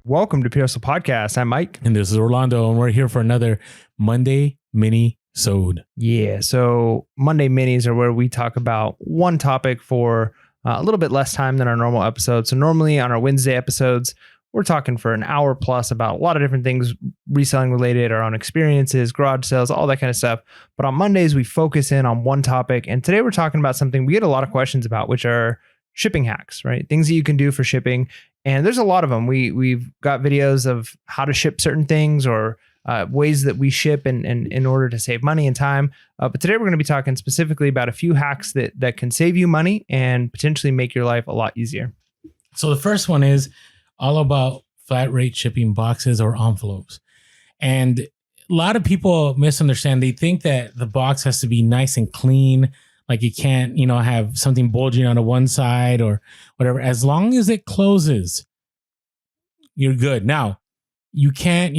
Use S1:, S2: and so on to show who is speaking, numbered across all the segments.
S1: Welcome to PHP Podcast. I'm Mike.
S2: And this is Orlando, and we're here for another Monday mini-sode.
S1: Yeah, so Monday minis are where we talk about one topic for a little bit less time than our normal episodes. So normally on our Wednesday episodes, we're talking for an hour plus about a lot of different things, reselling related, our own experiences, garage sales, all that kind of stuff. But on Mondays, we focus in on one topic. And today we're talking about something we get a lot of questions about, which are shipping hacks, right? Things that you can do for shipping. And there's a lot of them. We've got videos of how to ship certain things or ways that we ship and in order to save money and time. But today we're going to be talking specifically about a few hacks that can save you money and potentially make your life a lot easier.
S2: So the first one is all about flat rate shipping boxes or envelopes. And a lot of people misunderstand. They think that the box has to be nice and clean. Like you can't, have something bulging on one side or whatever. As long as it closes, you're good. Now, you can't,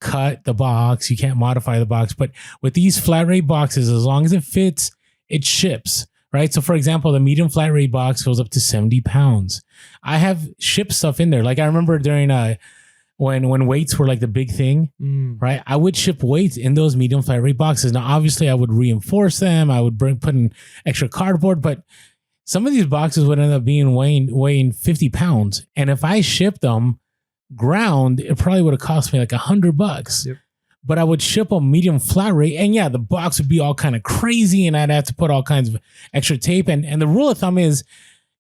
S2: cut the box. You can't modify the box. But with these flat rate boxes, as long as it fits, it ships, right? So, for example, the medium flat rate box goes up to 70 pounds. I have shipped stuff in there. Like I remember during when weights were like the big thing, right? I would ship weights in those medium flat rate boxes. Now, obviously, I would reinforce them. I would put in extra cardboard, but some of these boxes would end up being weighing 50 pounds. And if I shipped them ground, it probably would have cost me like $100. Yep. But I would ship a medium flat rate, and yeah, the box would be all kind of crazy, and I'd have to put all kinds of extra tape. And the rule of thumb is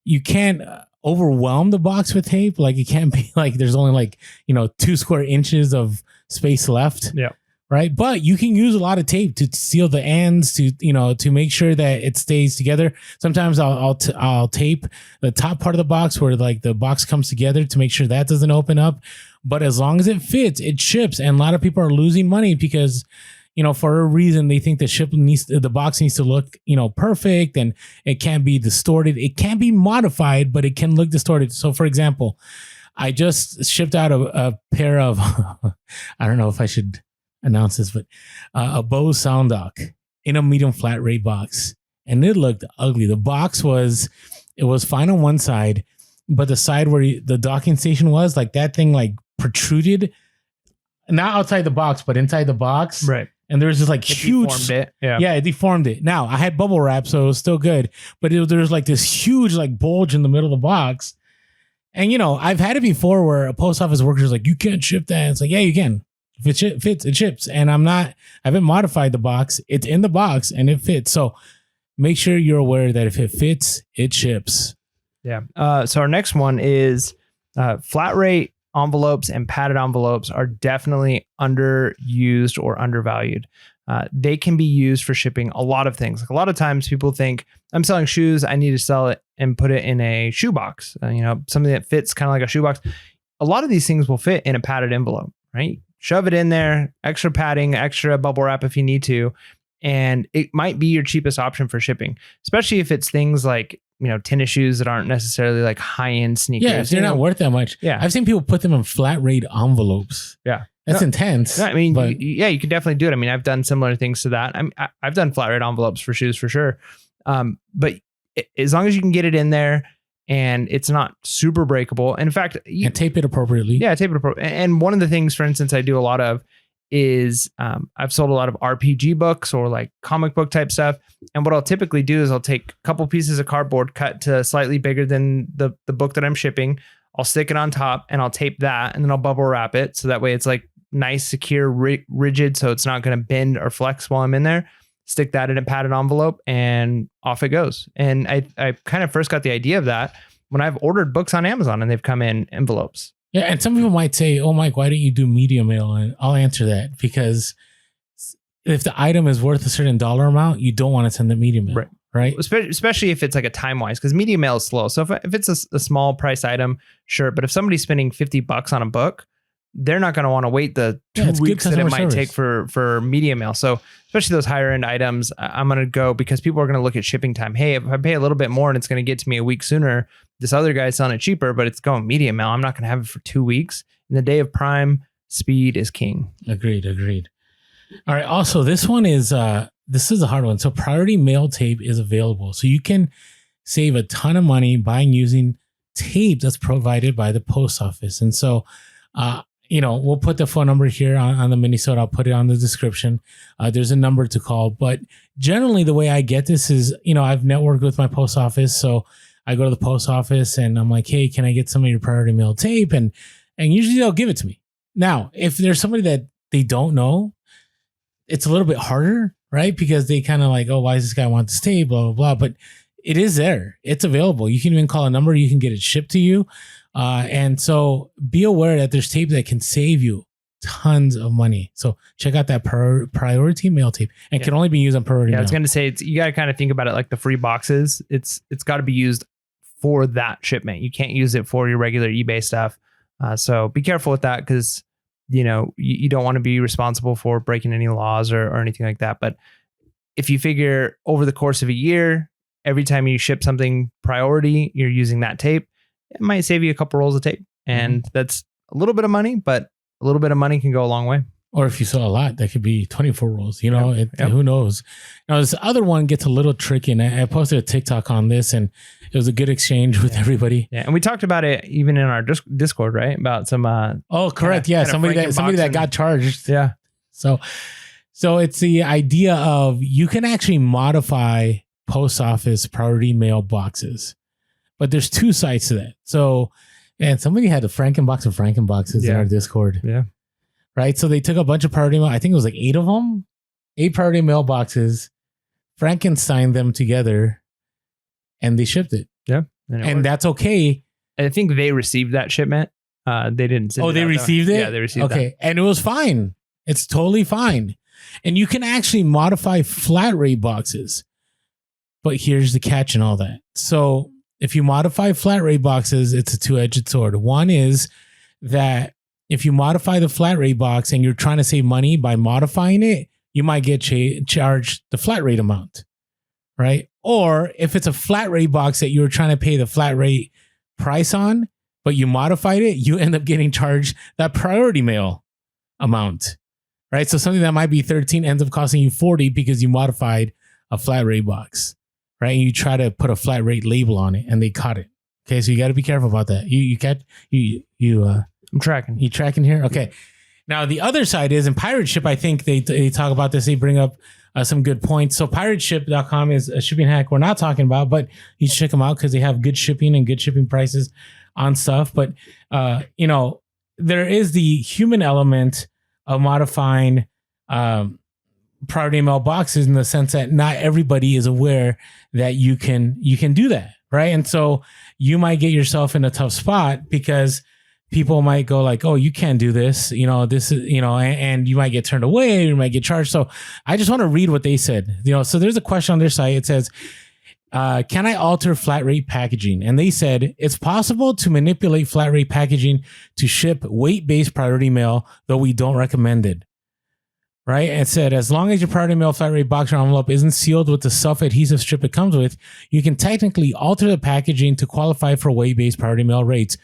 S2: you can't overwhelm the box with tape. Like it can't be like there's only 2 square inches of space left.
S1: Yeah.
S2: Right. But you can use a lot of tape to seal the ends to make sure that it stays together. Sometimes I'll tape the top part of the box where like the box comes together to make sure that doesn't open up. But as long as it fits, it ships. And a lot of people are losing money because for a reason, they think the box needs to look, perfect, and it can't be distorted. It can be modified, but it can look distorted. So, for example, I just shipped out a pair of, I don't know if I should announce this, but a Bellow sound dock in a medium flat rate box, and it looked ugly. The box was fine on one side, but the side where the docking station was, like that thing like protruded, not outside the box, but inside the box.
S1: Right.
S2: And there was this like huge,
S1: deformed it. Yeah.
S2: Yeah, it deformed it. Now I had bubble wrap, so it was still good, but there was like this huge like bulge in the middle of the box. And I've had it before where a post office worker is like, "You can't ship that." It's like, yeah, you can. If it fits, it ships. And I haven't modified the box. It's in the box and it fits. So make sure you're aware that if it fits, it ships.
S1: Yeah. So our next one is flat rate envelopes and padded envelopes are definitely underused or undervalued. They can be used for shipping a lot of things. Like a lot of times people think, I'm selling shoes, I need to sell it and put it in a shoebox, something that fits kind of like a shoebox. A lot of these things will fit in a padded envelope, right? Shove it in there, extra padding, extra bubble wrap if you need to. And it might be your cheapest option for shipping, especially if it's things like, tennis shoes that aren't necessarily like high-end sneakers.
S2: Yeah, if they're not worth that much.
S1: Yeah.
S2: I've seen people put them in flat rate envelopes.
S1: Yeah.
S2: That's intense.
S1: No, I mean, you can definitely do it. I mean, I've done similar things to that. I've done flat rate envelopes for shoes for sure. But as long as you can get it in there and it's not super breakable. And in fact,
S2: and tape it appropriately.
S1: Yeah, tape it appropriately. And one of the things, for instance, I do a lot of is I've sold a lot of RPG books or like comic book type stuff. And what I'll typically do is I'll take a couple pieces of cardboard cut to slightly bigger than the book that I'm shipping. I'll stick it on top and I'll tape that, and then I'll bubble wrap it. So that way it's like nice, secure, rigid. So it's not going to bend or flex while I'm in there. Stick that in a padded envelope and off it goes. And I kind of first got the idea of that when I've ordered books on Amazon and they've come in envelopes. Yeah,
S2: and some people might say, "Oh, Mike, why don't you do media mail?" And I'll answer that because if the item is worth a certain dollar amount, you don't want to send the media mail, right?
S1: Especially if it's like a time wise, because media mail is slow. So if it's a small price item, sure. But if somebody's spending $50 on a book, they're not going to want to wait the 2 weeks that it might take for media mail. So especially those higher end items, I'm going to go because people are going to look at shipping time. Hey, if I pay a little bit more and it's going to get to me a week sooner, this other guy's selling it cheaper, but it's going media mail. I'm not going to have it for 2 weeks. In the day of Prime, speed is king.
S2: Agreed. All right. Also, this one is, this is a hard one. So priority mail tape is available. So you can save a ton of money by using tape that's provided by the post office. And so We'll put the phone number here on the Minnesota. I'll put it on the description. There's a number to call. But generally, the way I get this is, I've networked with my post office. So I go to the post office and I'm like, hey, can I get some of your priority mail tape? And usually they'll give it to me. Now, if there's somebody that they don't know, it's a little bit harder, right? Because they kind of like, oh, why does this guy want this tape? Blah, blah, blah. But it is there. It's available. You can even call a number. You can get it shipped to you. And so be aware that there's tape that can save you tons of money. So check out that priority mail tape, and can only be used on priority mail.
S1: I was going to say, you got to kind of think about it like the free boxes. It's got to be used for that shipment. You can't use it for your regular eBay stuff. So be careful with that, because you don't want to be responsible for breaking any laws or anything like that. But if you figure over the course of a year, every time you ship something priority, you're using that tape, it might save you a couple rolls of tape. And that's a little bit of money, but a little bit of money can go a long way.
S2: Or if you sell a lot, that could be 24 rolls, who knows? Now, this other one gets a little tricky, and I posted a TikTok on this, and it was a good exchange with everybody.
S1: Yeah. And we talked about it even in our Discord, right? About some,
S2: correct. Yeah. Somebody that got charged.
S1: Yeah.
S2: So it's the idea of you can actually modify post office priority mail boxes, but there's two sides to that. So, and somebody had a Frankenbox of Frankenboxes in our Discord.
S1: Yeah.
S2: Right. So they took a bunch of priority mail. I think it was like 8 of them, 8 priority mail boxes, Frankenstein them together, and they shipped it.
S1: Yeah.
S2: And that's okay.
S1: I think they received that shipment. They didn't send it.
S2: They received it?
S1: Yeah, they received that.
S2: Okay. And it was fine. It's totally fine. And you can actually modify flat rate boxes. But here's the catch in all that. So if you modify flat rate boxes, it's a two-edged sword. One is that if you modify the flat rate box and you're trying to save money by modifying it, you might get charged the flat rate amount, right? Or if it's a flat rate box that you're trying to pay the flat rate price on, but you modified it, you end up getting charged that priority mail amount, right? So something that might be 13 ends up costing you 40 because you modified a flat rate box, right? And you try to put a flat rate label on it and they caught it. Okay. So you got to be careful about that.
S1: I'm tracking.
S2: You tracking here? Okay. Now the other side is in Pirate Ship. I think they talk about this. They bring up some good points. So pirateship.com is a shipping hack we're not talking about, but you should check them out because they have good shipping and good shipping prices on stuff. But, there is the human element of modifying priority mail boxes in the sense that not everybody is aware that you can do that, right? And so you might get yourself in a tough spot because people might go like, oh, you can't do this, this is, and you might get turned away, you might get charged. So I just want to read what they said, so there's a question on their site. It says, can I alter flat rate packaging? And they said, it's possible to manipulate flat rate packaging to ship weight-based priority mail, though we don't recommend it. Right? It said, as long as your priority mail flat rate box or envelope isn't sealed with the self-adhesive strip it comes with, you can technically alter the packaging to qualify for weight-based priority mail rates.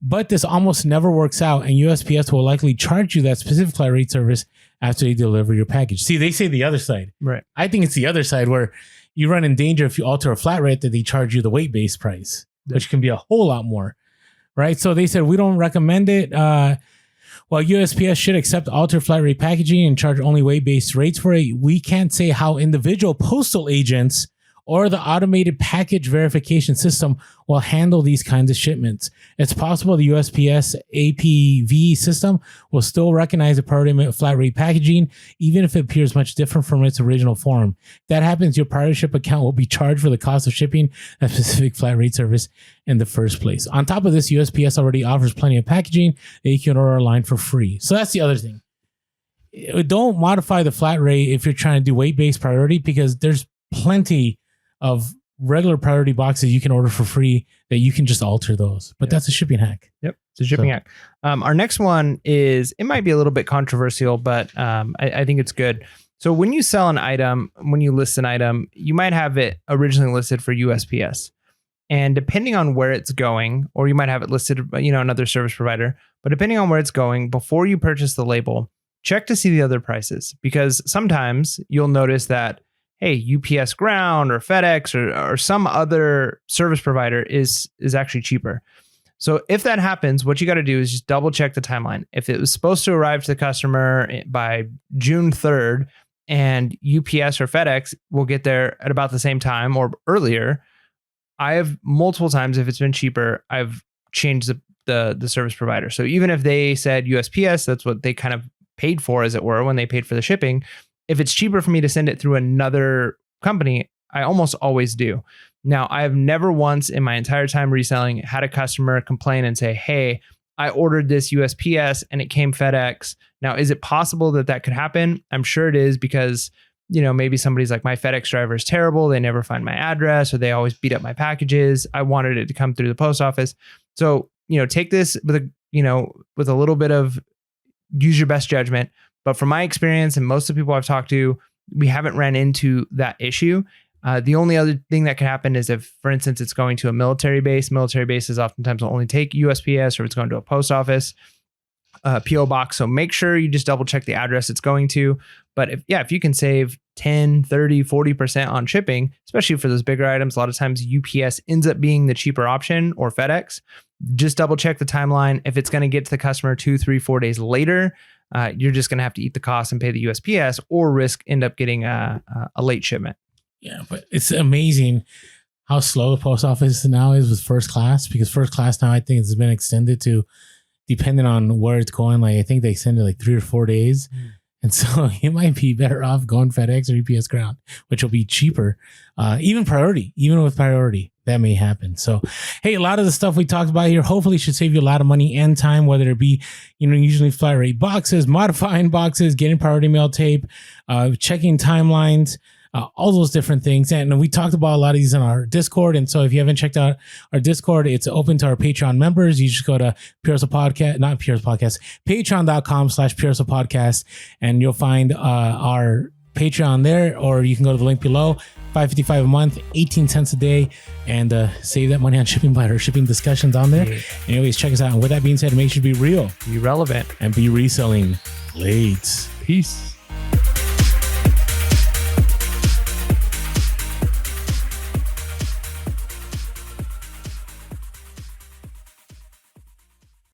S2: But this almost never works out, and USPS will likely charge you that specific flat rate service after they deliver your package. See, they say the other side.
S1: Right. I
S2: think it's the other side where you run in danger if you alter a flat rate that they charge you the weight-based price, which can be a whole lot more. Right? So they said, we don't recommend it. While USPS should accept alter flat rate packaging and charge only weight-based rates for it, we can't say how individual postal agents or the automated package verification system will handle these kinds of shipments. It's possible the USPS APV system will still recognize the priority flat rate packaging, even if it appears much different from its original form. If that happens, your priority ship account will be charged for the cost of shipping that specific flat rate service in the first place. On top of this, USPS already offers plenty of packaging that you can order online for free. So that's the other thing. Don't modify the flat rate if you're trying to do weight-based priority, because there's plenty of regular priority boxes you can order for free that you can just alter those. But that's a shipping hack.
S1: Yep. It's a shipping hack. Our next one is, it might be a little bit controversial, but I think it's good. So when you sell an item, when you list an item, you might have it originally listed for USPS. And depending on where it's going, or you might have it listed, another service provider, but depending on where it's going, before you purchase the label, check to see the other prices, because sometimes you'll notice that, hey, UPS Ground or FedEx or some other service provider is actually cheaper. So if that happens, what you got to do is just double check the timeline. If it was supposed to arrive to the customer by June 3rd and UPS or FedEx will get there at about the same time or earlier, I have multiple times, if it's been cheaper, I've changed the service provider. So even if they said USPS, that's what they kind of paid for, as it were, when they paid for the shipping. If it's cheaper for me to send it through another company, I almost always do. Now, I have never once in my entire time reselling had a customer complain and say, hey, I ordered this USPS and it came FedEx. Now, is it possible that that could happen? I'm sure it is, because, you know, maybe somebody's like, my FedEx driver is terrible. They never find my address, or they always beat up my packages. I wanted it to come through the post office. So, you know, take this with a little bit of use your best judgment. But from my experience and most of the people I've talked to, we haven't ran into that issue. The only other thing that could happen is if, for instance, it's going to a military base. Military bases oftentimes will only take USPS, or it's going to a post office, PO box. So make sure you just double check the address it's going to. But if you can save 10, 30, 40% on shipping, especially for those bigger items, a lot of times UPS ends up being the cheaper option, or FedEx. Just double check the timeline. If it's going to get to the customer 2, 3, 4 days later, you're just going to have to eat the cost and pay the USPS, or end up getting a late shipment.
S2: Yeah, but it's amazing how slow the post office now is with first class, because first class now, I think it's been extended to, depending on where it's going, like I think they extended like 3 or 4 days. And so you might be better off going FedEx or UPS ground, which will be cheaper. Even with priority, that may happen. So, hey, a lot of the stuff we talked about here hopefully should save you a lot of money and time, whether it be, usually flat rate boxes, modifying boxes, getting priority mail tape, checking timelines, all those different things. And we talked about a lot of these in our Discord. And so if you haven't checked out our Discord, it's open to our Patreon members. You just go to patreon.com/PureHustle Podcast, and you'll find our Patreon there, or you can go to the link below. $5.55 a month, 18 cents a day, and save that money on shipping by our shipping discussions on there. And anyways, check us out. And with that being said, make sure to be real,
S1: Be relevant,
S2: and be reselling late.
S1: Peace.